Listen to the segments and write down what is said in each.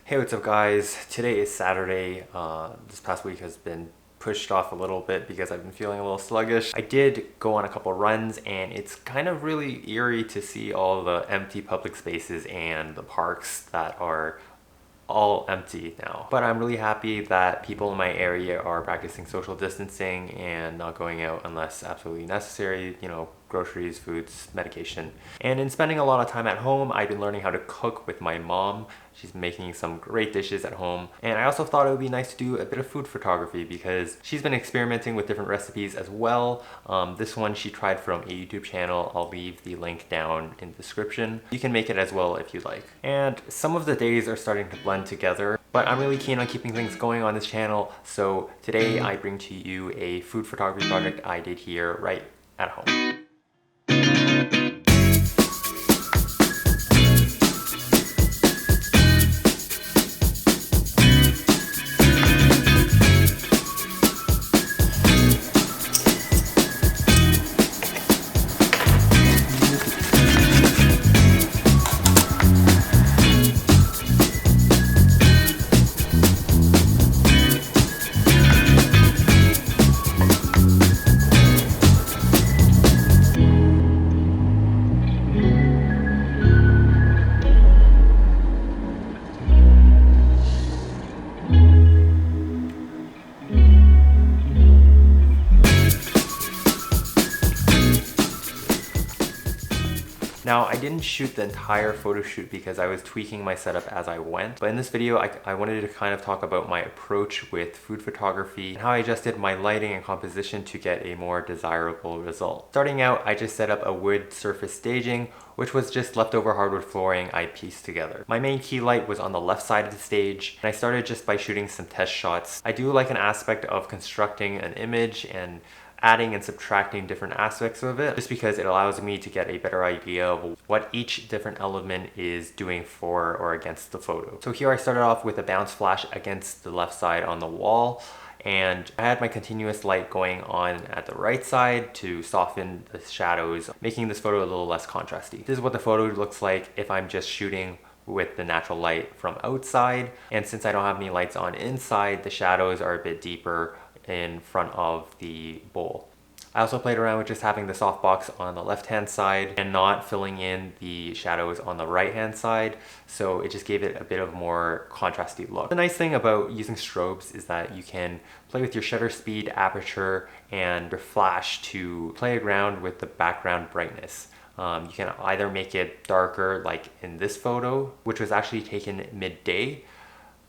Hey, what's up guys? Today is Saturday. This past week has been pushed off a little bit because I've been feeling a little sluggish. I did go on a couple runs and it's kind of really eerie to see all the empty public spaces and the parks that are all empty now. But I'm really happy that people in my area are practicing social distancing and not going out unless absolutely necessary, groceries, foods, medication. And in spending a lot of time at home, I've been learning how to cook with my mom. She's making some great dishes at home. And I also thought it would be nice to do a bit of food photography because she's been experimenting with different recipes as well. This one she tried from a YouTube channel. I'll leave the link down in the description. You can make it as well if you'd like. And some of the days are starting to blend together, but I'm really keen on keeping things going on this channel. So today I bring to you a food photography project I did here right at home. Now, I didn't shoot the entire photo shoot because I was tweaking my setup as I went, but in this video I wanted to kind of talk about my approach with food photography and how I adjusted my lighting and composition to get a more desirable result. Starting out, I just set up a wood surface staging, which was just leftover hardwood flooring I pieced together. My main key light was on the left side of the stage, and I started just by shooting some test shots. I do like an aspect of constructing an image and adding and subtracting different aspects of it, just because it allows me to get a better idea of what each different element is doing for or against the photo. So here I started off with a bounce flash against the left side on the wall, and I had my continuous light going on at the right side to soften the shadows, making this photo a little less contrasty. This is what the photo looks like if I'm just shooting with the natural light from outside, and since I don't have any lights on inside, the shadows are a bit deeper in front of the bowl. I also played around with just having the softbox on the left hand side and not filling in the shadows on the right hand side, so it just gave it a bit of more contrasty look. The nice thing about using strobes is that you can play with your shutter speed, aperture, and your flash to play around with the background brightness. You can either make it darker like in this photo, which was actually taken midday,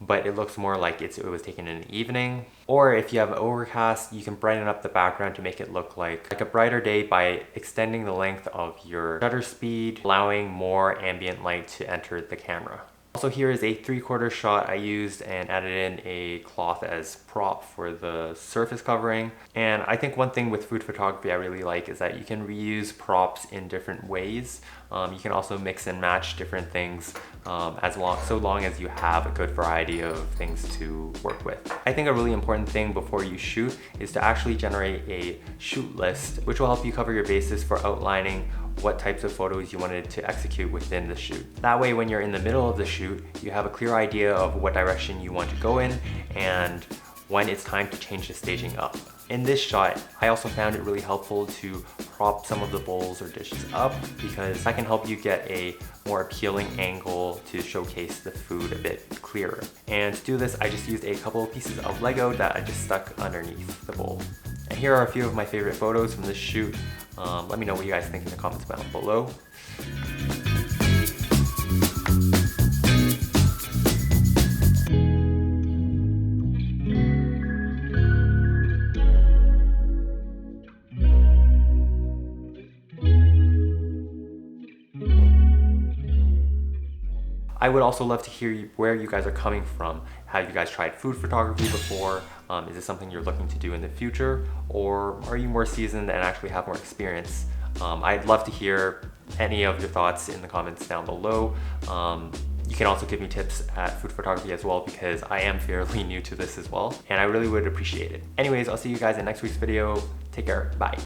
but it looks more like it was taken in the evening. Or if you have overcast, you can brighten up the background to make it look like a brighter day by extending the length of your shutter speed, allowing more ambient light to enter the camera. Also, here is a 3/4 shot I used and added in a cloth as prop for the surface covering. And I think one thing with food photography I really like is that you can reuse props in different ways. You can also mix and match different things so long as you have a good variety of things to work with. I think a really important thing before you shoot is to actually generate a shoot list, which will help you cover your bases for outlining what types of photos you wanted to execute within the shoot. That way, when you're in the middle of the shoot, you have a clear idea of what direction you want to go in and when it's time to change the staging up. In this shot, I also found it really helpful to prop some of the bowls or dishes up because that can help you get a more appealing angle to showcase the food a bit clearer. And to do this, I just used a couple of pieces of Lego that I just stuck underneath the bowl. And here are a few of my favorite photos from this shoot. Let me know what you guys think in the comments down below. I would also love to hear where you guys are coming from. Have you guys tried food photography before? Is this something you're looking to do in the future? Or are you more seasoned and actually have more experience? I'd love to hear any of your thoughts in the comments down below. You can also give me tips at food photography as well because I am fairly new to this as well, and I really would appreciate it. Anyways, I'll see you guys in next week's video. Take care, bye.